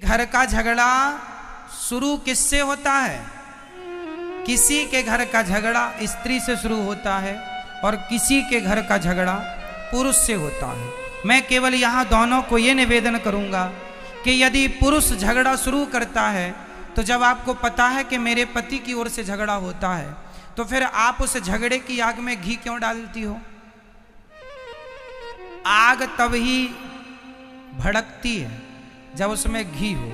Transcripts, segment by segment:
घर का झगड़ा शुरू किससे होता है? किसी के घर का झगड़ा स्त्री से शुरू होता है और किसी के घर का झगड़ा पुरुष से होता है। मैं केवल यहाँ दोनों को ये निवेदन करूँगा कि यदि पुरुष झगड़ा शुरू करता है तो जब आपको पता है कि मेरे पति की ओर से झगड़ा होता है तो फिर आप उस झगड़े की आग में घी क्यों डालती हो? आग तब ही भड़कती है जब उसमें घी हो।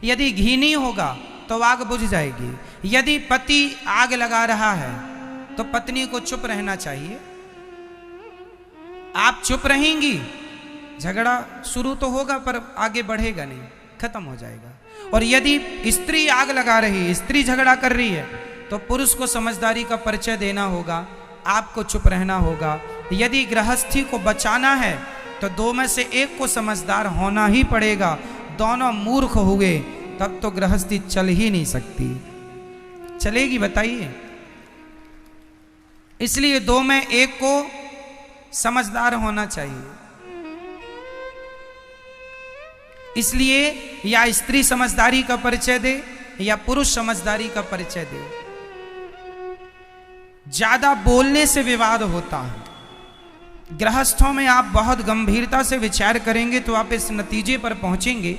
यदि घी नहीं होगा तो आग बुझ जाएगी। यदि पति आग लगा रहा है तो पत्नी को चुप रहना चाहिए। आप चुप रहेंगी, झगड़ा शुरू तो होगा पर आगे बढ़ेगा नहीं, खत्म हो जाएगा। और यदि स्त्री आग लगा रही है, स्त्री झगड़ा कर रही है, तो पुरुष को समझदारी का परिचय देना होगा, आपको चुप रहना होगा। यदि गृहस्थी को बचाना है तो दो में से एक को समझदार होना ही पड़ेगा। दोनों मूर्ख हुए तब तो गृहस्थी चल ही नहीं सकती। चलेगी बताइए? इसलिए दो में एक को समझदार होना चाहिए। इसलिए या स्त्री समझदारी का परिचय दे या पुरुष समझदारी का परिचय दे। ज्यादा बोलने से विवाद होता है। गृहस्थों में आप बहुत गंभीरता से विचार करेंगे तो आप इस नतीजे पर पहुंचेंगे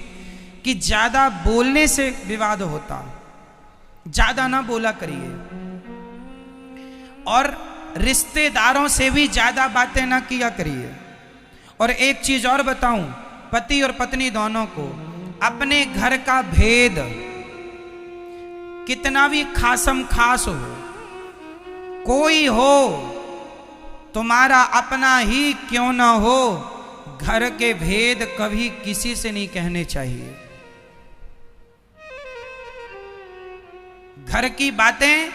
कि ज्यादा बोलने से विवाद होता है। ज्यादा ना बोला करिए और रिश्तेदारों से भी ज्यादा बातें ना किया करिए। और एक चीज और बताऊं, पति और पत्नी दोनों को अपने घर का भेद कितना भी खासम खास हो, कोई हो तुम्हारा अपना ही क्यों ना हो, घर के भेद कभी किसी से नहीं कहने चाहिए। घर की बातें,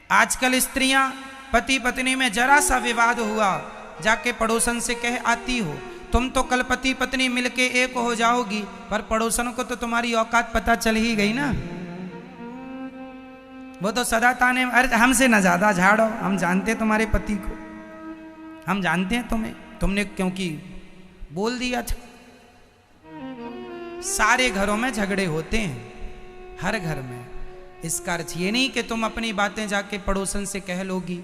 आजकल स्त्रियां पति पत्नी में जरा सा विवाद हुआ जाके पड़ोसन से कह आती हो, तुम तो कल पति पत्नी मिलके एक हो जाओगी, पर पड़ोसन को तो तुम्हारी औकात पता चल ही गई ना। वो तो सदा ताने, अरे हमसे ना ज्यादा झाड़ो, हम जानते हैं तुम्हारे पति को, हम जानते हैं तुम्हें, तुमने क्योंकि बोल दिया था। सारे घरों में झगड़े होते हैं, हर घर में। इसका अर्थ ये नहीं कि तुम अपनी बातें जाके पड़ोसन से कह लोगी,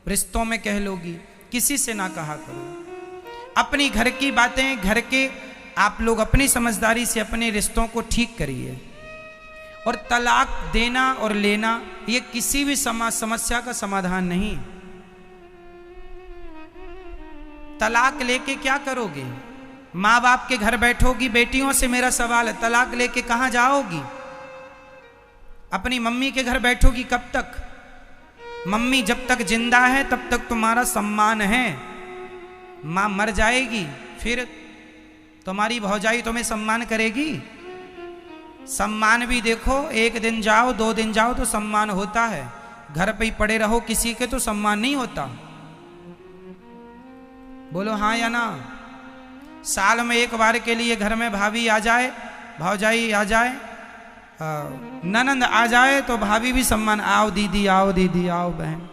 रिश्तों में कह लोगी, किसी से ना कहा करो। अपनी घर की बातें घर के आप लोग अपनी समझदारी से अपने रिश्तों को ठीक करिए। और तलाक देना और लेना ये किसी भी समस्या का समाधान नहीं। तलाक लेके क्या करोगे? माँ बाप के घर बैठोगी? बेटियों से मेरा सवाल है, तलाक लेके कहाँ जाओगी? अपनी मम्मी के घर बैठोगी कब तक? मम्मी जब तक जिंदा है तब तक तुम्हारा सम्मान है। माँ मर जाएगी फिर तुम्हारी भौजाई तुम्हें सम्मान करेगी? सम्मान भी देखो, एक दिन जाओ 2 दिन जाओ तो सम्मान होता है, घर पे ही पड़े रहो किसी के तो सम्मान नहीं होता। बोलो हाँ या ना? साल में एक बार के लिए घर में भाभी आ जाए, भौजाई आ जाए, ननंद आ जाए तो भाभी भी सम्मान, आओ दीदी आओ दीदी आओ बहन।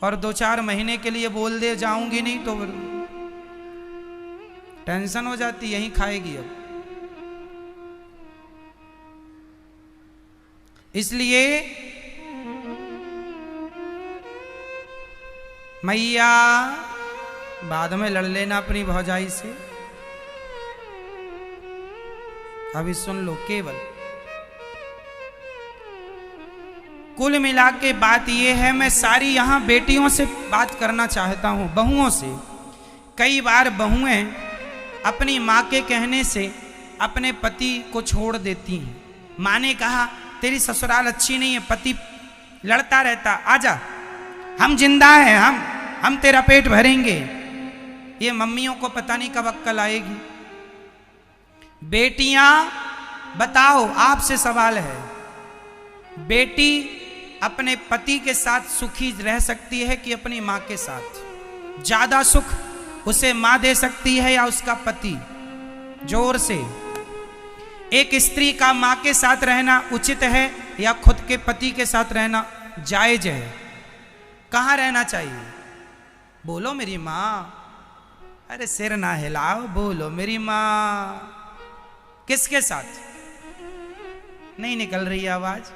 और 2-4 महीने के लिए बोल दे जाऊंगी नहीं तो टेंशन हो जाती, यहीं खाएगी अब। इसलिए मैया बाद में लड़ लेना अपनी भौजाई से। अभी सुन लो, केवल कुल मिला के बात यह है, मैं सारी यहां बेटियों से बात करना चाहता हूं, बहुओं से। कई बार बहुएं अपनी मां के कहने से अपने पति को छोड़ देती हैं। मां ने कहा तेरी ससुराल अच्छी नहीं है, पति लड़ता रहता, आजा हम जिंदा हैं, हम तेरा पेट भरेंगे। ये मम्मियों को पता नहीं कब अक्ल आएगी। बेटियां बताओ, आपसे सवाल है, बेटी अपने पति के साथ सुखी रह सकती है कि अपनी मां के साथ? ज्यादा सुख उसे मां दे सकती है या उसका पति? जोर से। एक स्त्री का मां के साथ रहना उचित है या खुद के पति के साथ रहना जायज है? कहां रहना चाहिए? बोलो मेरी मां। अरे सिर ना हिलाओ, बोलो मेरी मां। किसके साथ? नहीं निकल रही आवाज।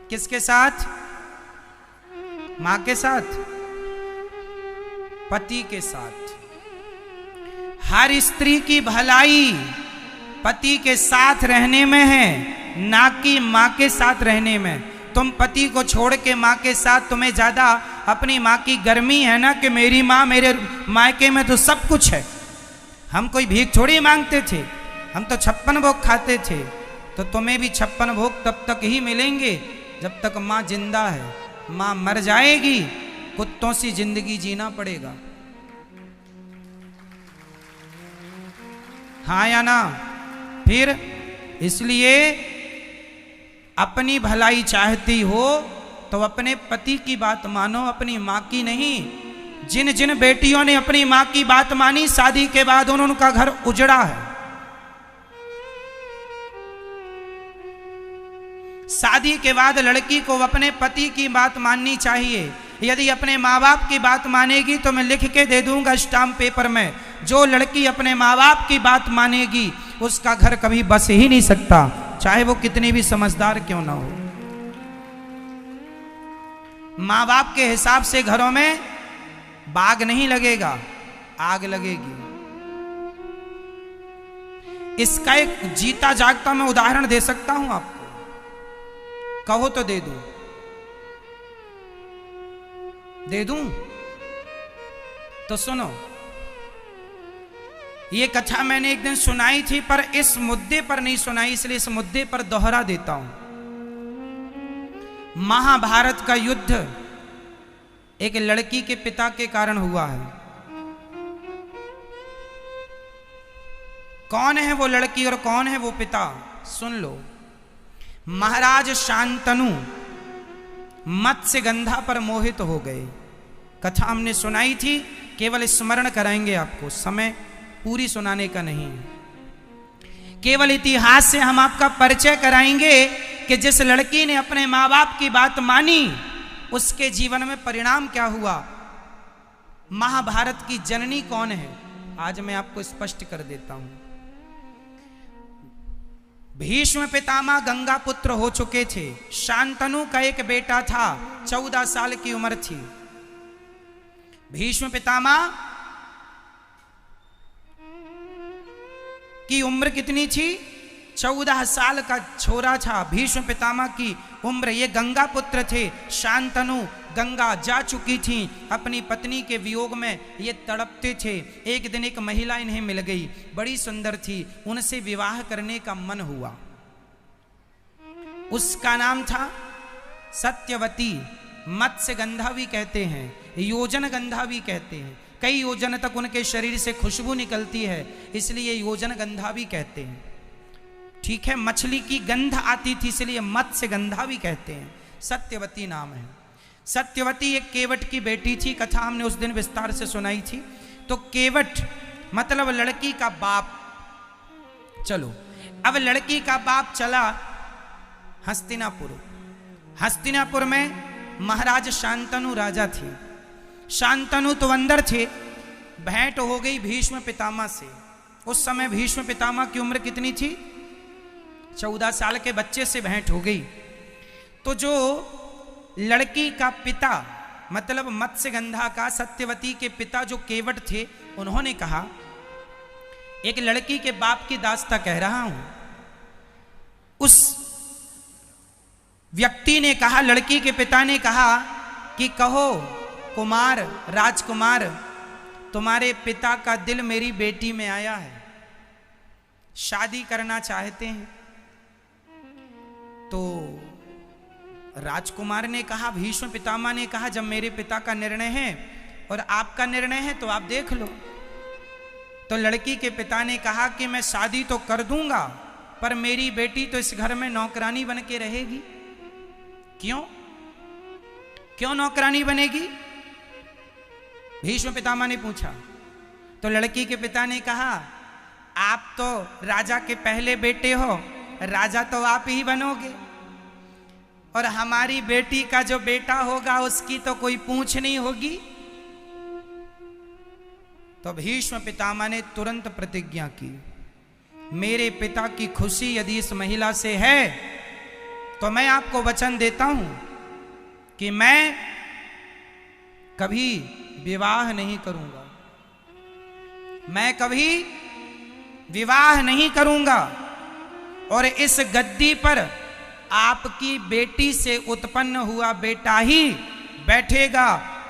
किसके साथ? मां के साथ, पति के साथ। हर स्त्री की भलाई पति के साथ रहने में है, ना कि मां के साथ रहने में। तुम पति को छोड़ के मां के साथ, तुम्हें ज्यादा अपनी मां की गर्मी है ना कि मेरी मां, मेरे मायके में तो सब कुछ है। हम कोई भीख थोड़ी मांगते थे, हम तो 56 भोग खाते थे। तो तुम्हें भी 56 भोग तब तक ही मिलेंगे जब तक मां जिंदा है। मां मर जाएगी, कुत्तों सी जिंदगी जीना पड़ेगा। हाँ या ना? फिर इसलिए अपनी भलाई चाहती हो तो अपने पति की बात मानो, अपनी मां की नहीं। जिन जिन बेटियों ने अपनी मां की बात मानी, शादी के बाद उनका घर उजड़ा है। शादी के बाद लड़की को अपने पति की बात माननी चाहिए। यदि अपने माँ बाप की बात मानेगी तो मैं लिख के दे दूंगा स्टाम्प पेपर में, जो लड़की अपने माँ बाप की बात मानेगी उसका घर कभी बस ही नहीं सकता, चाहे वो कितनी भी समझदार क्यों ना हो। माँ बाप के हिसाब से घरों में बाग नहीं लगेगा, आग लगेगी। इसका एक जीता जागता मैं उदाहरण दे सकता हूं आपको, कहो तो दे दूं? दे दूं? तो सुनो, ये कथा मैंने एक दिन सुनाई थी, पर इस मुद्दे पर नहीं सुनाई, इसलिए इस मुद्दे पर दोहरा देता हूं। महाभारत का युद्ध एक लड़की के पिता के कारण हुआ है। कौन है वो लड़की और कौन है वो पिता? सुन लो। महाराज शांतनु मत्स्यगंधा पर मोहित हो गए। कथा हमने सुनाई थी, केवल स्मरण कराएंगे आपको, समय पूरी सुनाने का नहीं है। केवल इतिहास से हम आपका परिचय कराएंगे कि जिस लड़की ने अपने माँ बाप की बात मानी उसके जीवन में परिणाम क्या हुआ। महाभारत की जननी कौन है आज मैं आपको स्पष्ट कर देता हूं। भीष्म पितामह गंगा पुत्र हो चुके थे। शांतनु का एक बेटा था, 14 साल की उम्र थी। भीष्म पितामह की उम्र कितनी थी? 14 साल का छोरा था भीष्म पितामह की उम्र। ये गंगा पुत्र थे। शांतनु गंगा जा चुकी थी, अपनी पत्नी के वियोग में ये तड़पते थे। एक दिन एक महिला इन्हें मिल गई, बड़ी सुंदर थी, उनसे विवाह करने का मन हुआ। उसका नाम था सत्यवती। मत्स्यगंधा भी कहते हैं, योजन गंधा भी कहते हैं। कई योजन तक उनके शरीर से खुशबू निकलती है, इसलिए योजन गंधा भी कहते हैं। ठीक है, मछली की गंध आती थी इसलिए मत्स्यगंधा भी कहते हैं। सत्यवती नाम है। सत्यवती एक केवट की बेटी थी, कथा हमने उस दिन विस्तार से सुनाई थी। तो केवट मतलब लड़की का बाप। चलो, अब लड़की का बाप चला हस्तिनापुर। हस्तिनापुर में महाराज शांतनु राजा थे। शांतनु तो अंदर थे। भेंट हो गई भीष्म पितामह से। उस समय भीष्म पितामह की उम्र कितनी थी? 14 साल के बच्चे से भेंट हो गई। तो जो लड़की का पिता मतलब मत्स्यगंधा का, सत्यवती के पिता जो केवट थे, उन्होंने कहा, एक लड़की के बाप की दास्ता कह रहा हूं। उस व्यक्ति ने कहा, लड़की के पिता ने कहा कि कहो कुमार, राजकुमार, तुम्हारे पिता का दिल मेरी बेटी में आया है, शादी करना चाहते हैं। तो राजकुमार ने कहा, भीष्म पितामह ने कहा, जब मेरे पिता का निर्णय है और आपका निर्णय है तो आप देख लो। तो लड़की के पिता ने कहा कि मैं शादी तो कर दूंगा, पर मेरी बेटी तो इस घर में नौकरानी बन के रहेगी। क्यों? क्यों नौकरानी बनेगी? भीष्म पितामह ने पूछा। तो लड़की के पिता ने कहा, आप तो राजा के पहले बेटे हो, राजा तो आप ही बनोगे, और हमारी बेटी का जो बेटा होगा उसकी तो कोई पूछ नहीं होगी। तो भीष्म पितामह ने तुरंत प्रतिज्ञा की मेरे पिता की खुशी यदि इस महिला से है तो मैं आपको वचन देता हूं कि मैं कभी विवाह नहीं करूंगा, मैं कभी विवाह नहीं करूंगा और इस गद्दी पर आपकी बेटी से उत्पन्न हुआ बेटा ही बैठेगा।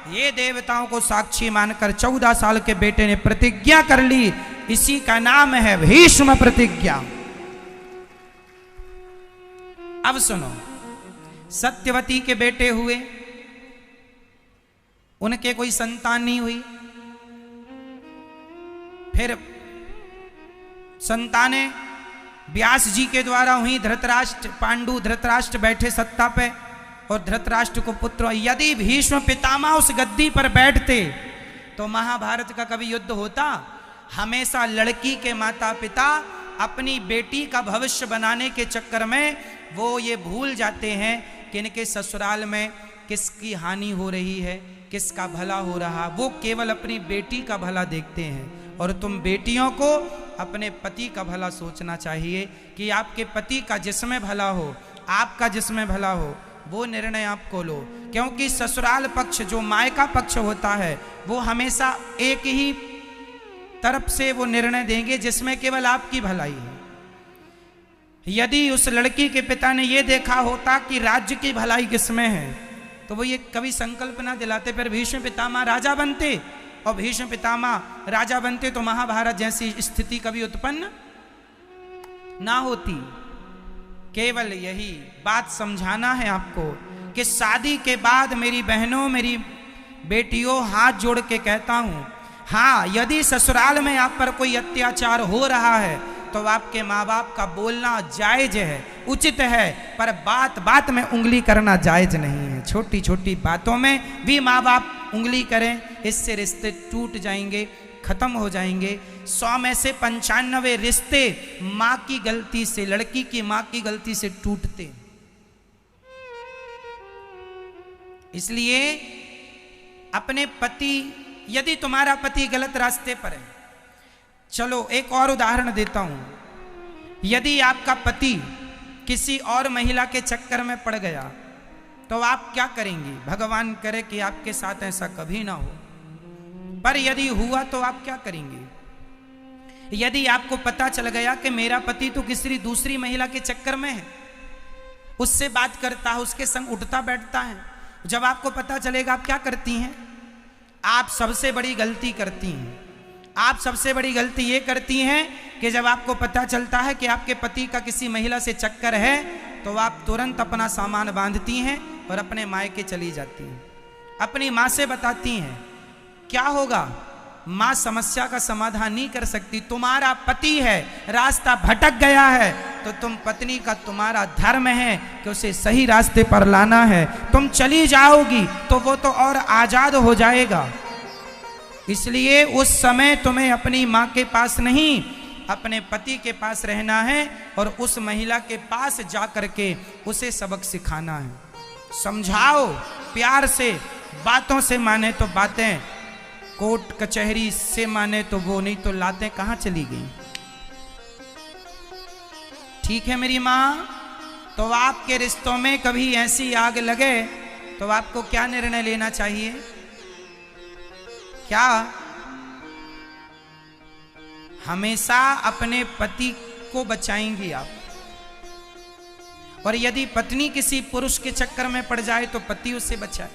ये देवताओं को साक्षी मानकर 14 साल के बेटे ने प्रतिज्ञा कर ली। इसी का नाम है भीष्म प्रतिज्ञा। अब सुनो, सत्यवती के बेटे हुए, उनके कोई संतान नहीं हुई। फिर संतानें व्यास जी के द्वारा हुई। धृतराष्ट्र, पांडु धृतराष्ट्र बैठे सत्ता पे और धृतराष्ट्र को पुत्र। यदि भीष्म पितामह उस गद्दी पर बैठते तो महाभारत का कभी युद्ध होता? हमेशा लड़की के माता पिता अपनी बेटी का भविष्य बनाने के चक्कर में वो ये भूल जाते हैं कि इनके ससुराल में किसकी हानि हो रही है, किसका भला हो रहा। वो केवल अपनी बेटी का भला देखते हैं। और तुम बेटियों को अपने पति का भला सोचना चाहिए कि आपके पति का जिसमें भला हो, आपका जिसमें भला हो, वो निर्णय आपको लो। क्योंकि ससुराल पक्ष, जो मायका पक्ष होता है, वो हमेशा एक ही तरफ से वो निर्णय देंगे जिसमें केवल आपकी भलाई है। यदि उस लड़की के पिता ने ये देखा होता कि राज्य की भलाई किसमें है, तो वो ये कभी संकल्प ना दिलाते, फिर भीष्म पितामह राजा बनते। और भीष्म पितामह राजा बनते तो महाभारत जैसी स्थिति कभी उत्पन्न ना होती। केवल यही बात समझाना है आपको कि शादी के बाद मेरी बहनों, मेरी बेटियों, हाथ जोड़ के कहता हूं, हाँ, यदि ससुराल में आप पर कोई अत्याचार हो रहा है तो आपके माँ बाप का बोलना जायज है, उचित है, पर बात बात में उंगली करना जायज नहीं है। छोटी छोटी बातों में भी माँ बाप उंगली करें, इससे रिश्ते टूट जाएंगे, खत्म हो जाएंगे। 100 में से 95 रिश्ते माँ की गलती से, लड़की की माँ की गलती से टूटते। इसलिए अपने पति, यदि तुम्हारा पति गलत रास्ते पर है, चलो एक और उदाहरण देता हूं। यदि आपका पति किसी और महिला के चक्कर में पड़ गया तो आप क्या करेंगी? भगवान करे कि आपके साथ ऐसा कभी ना हो, पर यदि हुआ तो आप क्या करेंगे? यदि आपको पता चल गया कि मेरा पति तो किसी दूसरी महिला के चक्कर में है, उससे बात करता है, उसके संग उठता बैठता है, जब आपको पता चलेगा आप क्या करती हैं? आप सबसे बड़ी गलती करती हैं। आप सबसे बड़ी गलती ये करती हैं कि जब आपको पता चलता है कि आपके पति का किसी महिला से चक्कर है तो आप तुरंत अपना सामान बांधती हैं और अपने मायके चली जाती हैं। अपनी माँ से बताती हैं। क्या होगा? माँ समस्या का समाधान नहीं कर सकती। तुम्हारा पति है, रास्ता भटक गया है, तो तुम पत्नी का, तुम्हारा धर्म है कि उसे सही रास्ते पर लाना है। तुम चली जाओगी तो वो तो और आजाद हो जाएगा। इसलिए उस समय तुम्हें अपनी माँ के पास नहीं, अपने पति के पास रहना है और उस महिला के पास जा करके उसे सबक सिखाना है। समझाओ प्यार से, बातों से माने तो बातें, कोर्ट कचहरी से माने तो वो, नहीं तो लातें कहाँ चली गई। ठीक है मेरी माँ? तो आपके रिश्तों में कभी ऐसी आग लगे तो आपको क्या निर्णय लेना चाहिए? क्या? हमेशा अपने पति को बचाएंगी आप। और यदि पत्नी किसी पुरुष के चक्कर में पड़ जाए तो पति उसे बचाए।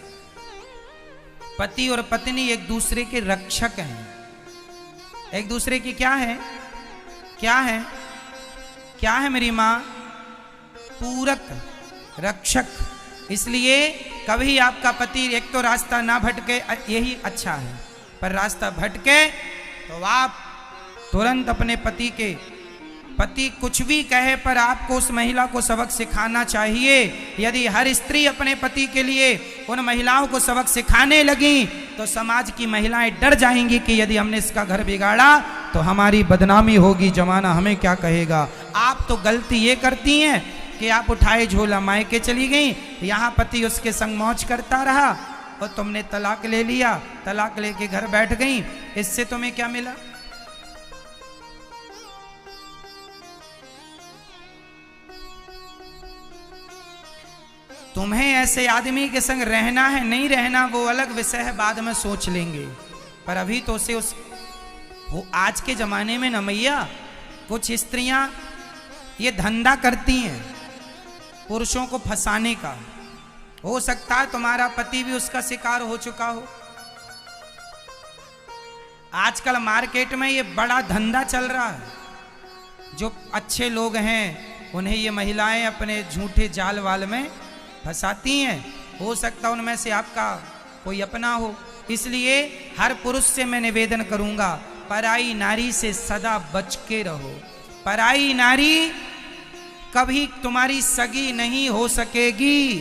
पति और पत्नी एक दूसरे के रक्षक हैं। एक दूसरे की क्या है? क्या है? क्या है मेरी माँ? पूरक, रक्षक। इसलिए कभी आपका पति एक तो रास्ता ना भटके, यही अच्छा है, पर रास्ता भटके तो आप तुरंत अपने पति कुछ भी कहे पर आपको उस महिला को सबक सिखाना चाहिए। यदि हर स्त्री अपने पति के लिए उन महिलाओं को सबक सिखाने लगी तो समाज की महिलाएं डर जाएंगी कि यदि हमने इसका घर बिगाड़ा तो हमारी बदनामी होगी, जमाना हमें क्या कहेगा। आप तो गलती ये करती हैं कि आप उठाए झोला मायके चली गई, यहाँ पति उसके संग मौज करता रहा और तुमने तलाक ले लिया, तलाक लेके घर बैठ गई। इससे तुम्हें क्या मिला? तुम्हें ऐसे आदमी के संग रहना है नहीं रहना वो अलग विषय है, बाद में सोच लेंगे। पर अभी तो उसे वो आज के जमाने में न मैया कुछ स्त्रियां ये धंधा करती हैं पुरुषों को फंसाने का। हो सकता है तुम्हारा पति भी उसका शिकार हो चुका हो। आजकल मार्केट में ये बड़ा धंधा चल रहा है। जो अच्छे लोग हैं उन्हें ये महिलाएं अपने झूठे जाल वाल में फंसाती हैं। हो सकता उनमें से आपका कोई अपना हो। इसलिए हर पुरुष से मैं निवेदन करूंगा, पराई नारी से सदा बच के रहो। पराई नारी कभी तुम्हारी सगी नहीं हो सकेगी।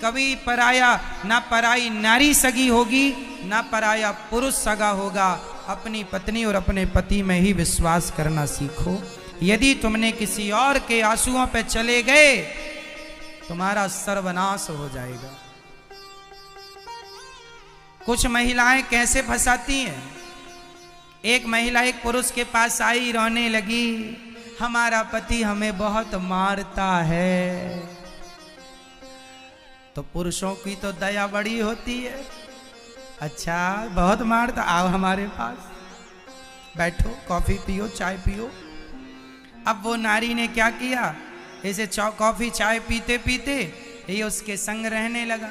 कभी पराया ना पराई नारी सगी होगी ना पराया पुरुष सगा होगा। अपनी पत्नी और अपने पति में ही विश्वास करना सीखो। यदि तुमने किसी और के आंसुओं पे चले गए तुम्हारा सर्वनाश हो जाएगा। कुछ महिलाएं कैसे फंसाती हैं। एक महिला एक पुरुष के पास आई, रोने लगी, हमारा पति हमें बहुत मारता है। तो पुरुषों की तो दया बड़ी होती है। अच्छा बहुत मारता, आओ हमारे पास बैठो, कॉफी पियो, चाय पियो। अब वो नारी ने क्या किया, ऐसे कॉफी चाय पीते पीते ये उसके संग रहने लगा।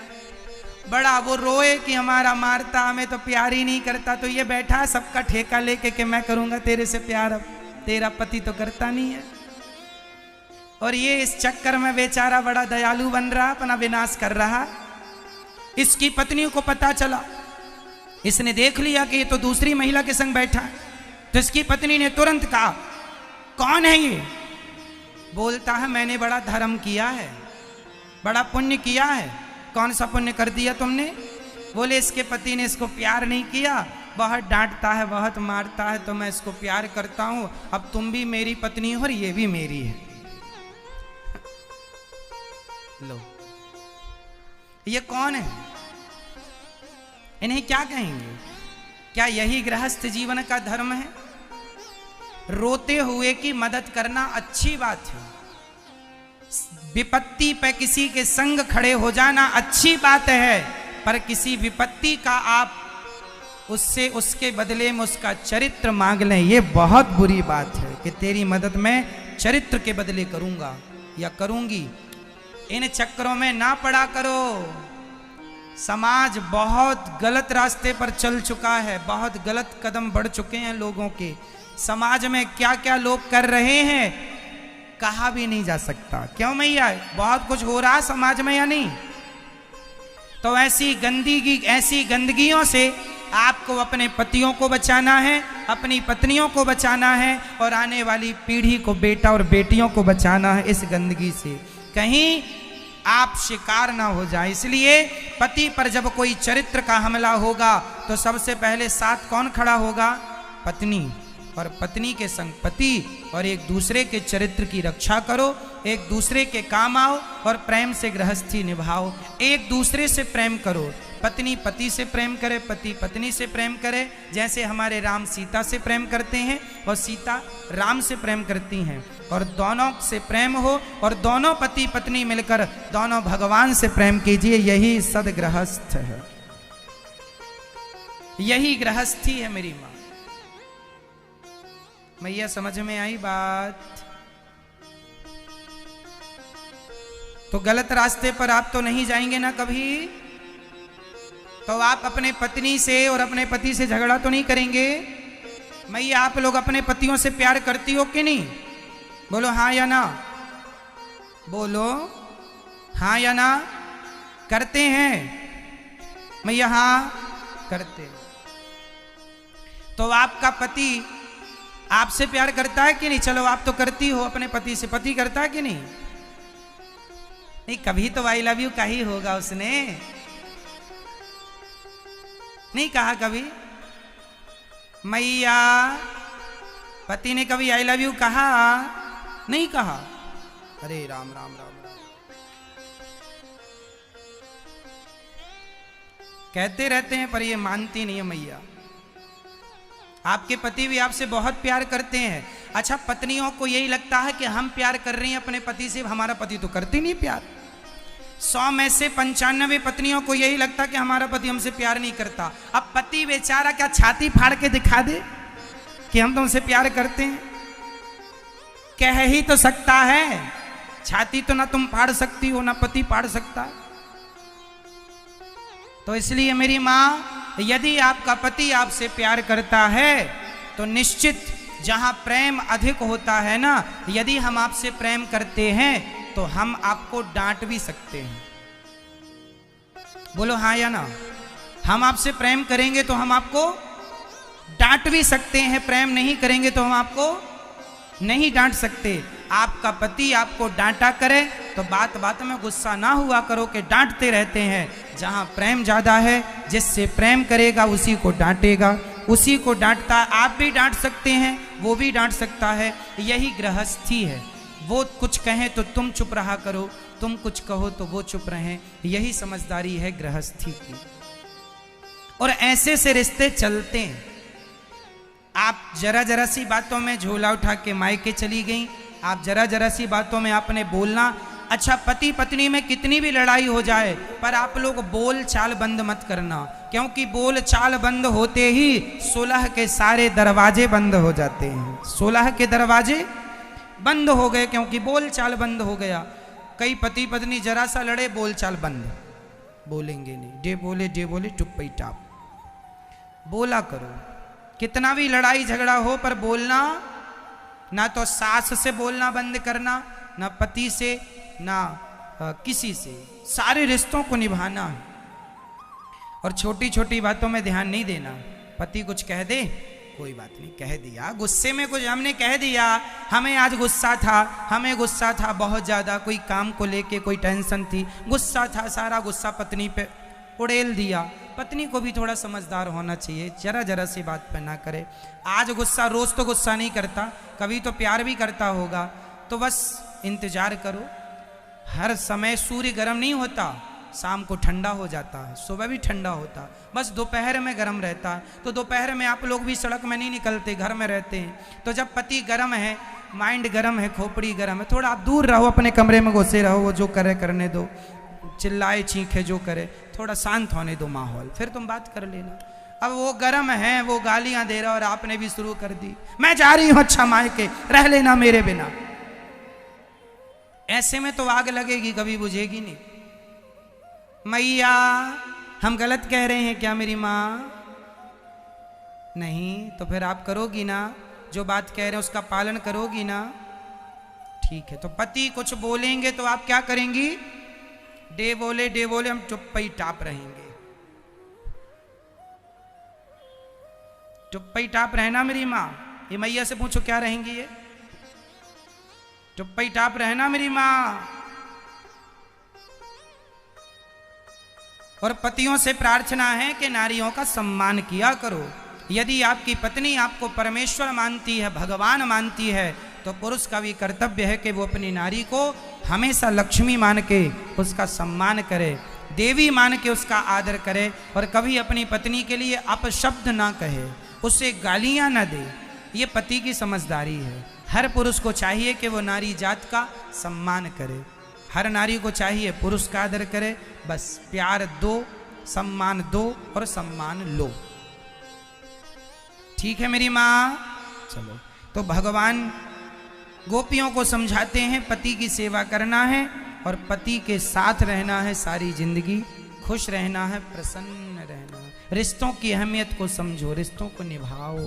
बड़ा वो रोए कि हमारा मारता, हमें तो प्यार ही नहीं करता। तो ये बैठा सबका ठेका लेके कि मैं करूंगा तेरे से प्यार, अब तेरा पति तो करता नहीं है। और ये इस चक्कर में बेचारा बड़ा दयालु बन रहा, अपना विनाश कर रहा। इसकी पत्नी को पता चला, इसने देख लिया कि ये तो दूसरी महिला के संग बैठा है। तो इसकी पत्नी ने तुरंत कहा, कौन है ये? बोलता है मैंने बड़ा धर्म किया है, बड़ा पुण्य किया है। कौन सा पुण्य कर दिया तुमने? बोले इसके पति ने इसको प्यार नहीं किया, बहुत डांटता है, बहुत मारता है, तो मैं इसको प्यार करता हूं। अब तुम भी मेरी पत्नी हो और ये भी मेरी है। लो, ये कौन है? इन्हें क्या कहेंगे? क्या यही गृहस्थ जीवन का धर्म है? रोते हुए की मदद करना अच्छी बात है। विपत्ति पे किसी के संग खड़े हो जाना अच्छी बात है, पर किसी विपत्ति का आप उससे उसके बदले में उसका चरित्र मांग लें, ये बहुत बुरी बात है। कि तेरी मदद मैं चरित्र के बदले करूंगा या करूंगी। इन चक्करों में ना पड़ा करो। समाज बहुत गलत रास्ते पर चल चुका है, बहुत गलत कदम बढ़ चुके हैं लोगों के। समाज में क्या क्या लोग कर रहे हैं कहा भी नहीं जा सकता। क्यों मैया, बहुत कुछ हो रहा समाज में या नहीं? तो ऐसी गंदगियों से आपको अपने पतियों को बचाना है, अपनी पत्नियों को बचाना है और आने वाली पीढ़ी को, बेटा और बेटियों को बचाना है इस गंदगी से। कहीं आप शिकार ना हो जाए। इसलिए पति पर जब कोई चरित्र का हमला होगा तो सबसे पहले साथ कौन खड़ा होगा? पत्नी। और पत्नी के संग पति। और एक दूसरे के चरित्र की रक्षा करो, एक दूसरे के काम आओ और प्रेम से गृहस्थी निभाओ। एक दूसरे से प्रेम करो। पत्नी पति से प्रेम करे, पति पत्नी से प्रेम करे। जैसे हमारे राम सीता से प्रेम करते हैं और सीता राम से प्रेम करती हैं। और दोनों से प्रेम हो और दोनों पति पत्नी मिलकर दोनों भगवान से प्रेम कीजिए। यही सदगृहस्थ है, यही गृहस्थी है मेरी माँ। मैया समझ में आई बात? तो गलत रास्ते पर आप तो नहीं जाएंगे ना कभी। तो आप अपने पत्नी से और अपने पति से झगड़ा तो नहीं करेंगे। मैया आप लोग अपने पतियों से प्यार करती हो कि नहीं? बोलो हाँ या ना। बोलो हाँ या ना। करते हैं मैया? हाँ करते। तो आपका पति आपसे प्यार करता है कि नहीं? चलो आप तो करती हो अपने पति से, पति करता है कि नहीं? नहीं, कभी तो आई लव यू का ही होगा उसने। नहीं कहा कभी? मैया पति ने कभी आई लव यू कहा? नहीं कहा। अरे राम राम राम राम। कहते रहते हैं पर ये मानती नहीं है मैया। आपके पति भी आपसे बहुत प्यार करते हैं। अच्छा, पत्नियों को यही लगता है कि हम प्यार कर रहे हैं अपने पति से, हमारा पति तो करते नहीं प्यार। 100 में से 95 पत्नियों को यही लगता कि हमारा पति हमसे प्यार नहीं करता। अब पति बेचारा क्या छाती फाड़ के दिखा दे कि हम तुमसे प्यार करते हैं? कह ही तो सकता है, छाती तो ना तुम फाड़ सकती हो ना पति फाड़ सकता। तो इसलिए मेरी माँ, यदि आपका पति आपसे प्यार करता है तो निश्चित जहां प्रेम अधिक होता है ना, यदि हम आपसे प्रेम करते हैं तो हम आपको डांट भी सकते हैं। बोलो हाँ या ना? हम आपसे प्रेम करेंगे तो हम आपको डांट भी सकते हैं, प्रेम नहीं करेंगे तो हम आपको नहीं डांट सकते। आपका पति आपको डांटा करे तो बात बात में गुस्सा ना हुआ करो कि डांटते रहते हैं। जहां प्रेम ज्यादा है, जिससे प्रेम करेगा उसी को डांटेगा, उसी को डांटता। आप भी डांट सकते हैं, वो भी डांट सकता है। यही गृहस्थी है। वो कुछ कहें तो तुम चुप रहा करो, तुम कुछ कहो तो वो चुप रहें। यही समझदारी है गृहस्थी की। और ऐसे से रिश्ते चलते हैं। आप जरा जरा सी बातों में झोला उठा के मायके चली गई, आप जरा जरा सी बातों में आपने बोलना। अच्छा, पति पत्नी में कितनी भी लड़ाई हो जाए, पर आप लोग बोल चाल बंद मत करना, क्योंकि बोल चाल बंद होते ही सुलह के सारे दरवाजे बंद हो जाते हैं। सुलह के दरवाजे बंद हो गए क्योंकि बोल चाल बंद हो गया। कई पति पत्नी जरा सा लड़े, बोल चाल बंद, बोलेंगे नहीं, डे बोले टुप्पी टाप। बोला करो, कितना भी लड़ाई झगड़ा हो पर बोलना। ना तो सास से बोलना बंद करना, ना पति से, ना किसी से। सारे रिश्तों को निभाना है। और छोटी छोटी बातों में ध्यान नहीं देना। पति कुछ कह दे, कोई बात नहीं, कह दिया, गुस्से में कुछ हमने कह दिया, हमें आज गुस्सा था बहुत ज़्यादा, कोई काम को लेके कोई टेंशन थी, गुस्सा था, सारा गुस्सा पत्नी पे उड़ेल दिया। पत्नी को भी थोड़ा समझदार होना चाहिए, जरा जरा सी बात पे ना करे। आज गुस्सा, रोज तो गुस्सा नहीं करता, कभी तो प्यार भी करता होगा। तो बस इंतजार करो। हर समय सूर्य गर्म नहीं होता, शाम को ठंडा हो जाता है, सुबह भी ठंडा होता, बस दोपहर में गर्म रहता है। तो दोपहर में आप लोग भी सड़क में नहीं निकलते, घर में रहते हैं। तो जब पति गर्म है, माइंड गर्म है, खोपड़ी गर्म है, थोड़ा आप दूर रहो, अपने कमरे में घुसे रहो, वो जो करे करने दो, चिल्लाए चीखे जो करे, थोड़ा शांत होने दो माहौल, फिर तुम बात कर लेना। अब वो गर्म है, वो गालियां दे रहा और आपने भी शुरू कर दी, मैं जा रही हूं अच्छा मायके, रह लेना मेरे बिना। ऐसे में तो आग लगेगी, कभी बुझेगी नहीं। मैया, हम गलत कह रहे हैं क्या मेरी माँ? नहीं, तो फिर आप करोगी ना, जो बात कह रहे हैं उसका पालन करोगी ना? ठीक है। तो पति कुछ बोलेंगे तो आप क्या करेंगी? डे बोले हम चुप ही टाप रहेंगे। चुप ही टाप रहना मेरी माँ। ये मैया से पूछो क्या रहेंगी ये? चुप ही टाप रहना मेरी माँ। और पतियों से प्रार्थना है कि नारियों का सम्मान किया करो। यदि आपकी पत्नी आपको परमेश्वर मानती है, भगवान मानती है, तो पुरुष का भी कर्तव्य है कि वो अपनी नारी को हमेशा लक्ष्मी मान के उसका सम्मान करे, देवी मान के उसका आदर करे, और कभी अपनी पत्नी के लिए अपशब्द ना कहे, उसे गालियां ना दे। ये पति की समझदारी है। हर पुरुष को चाहिए कि वो नारी जात का सम्मान करे। हर नारी को चाहिए पुरुष का आदर करे। बस प्यार दो, सम्मान दो और सम्मान लो। ठीक है मेरी माँ? चलो, तो भगवान गोपियों को समझाते हैं पति की सेवा करना है और पति के साथ रहना है सारी जिंदगी, खुश रहना है, प्रसन्न रहना है। रिश्तों की अहमियत को समझो, रिश्तों को निभाओ।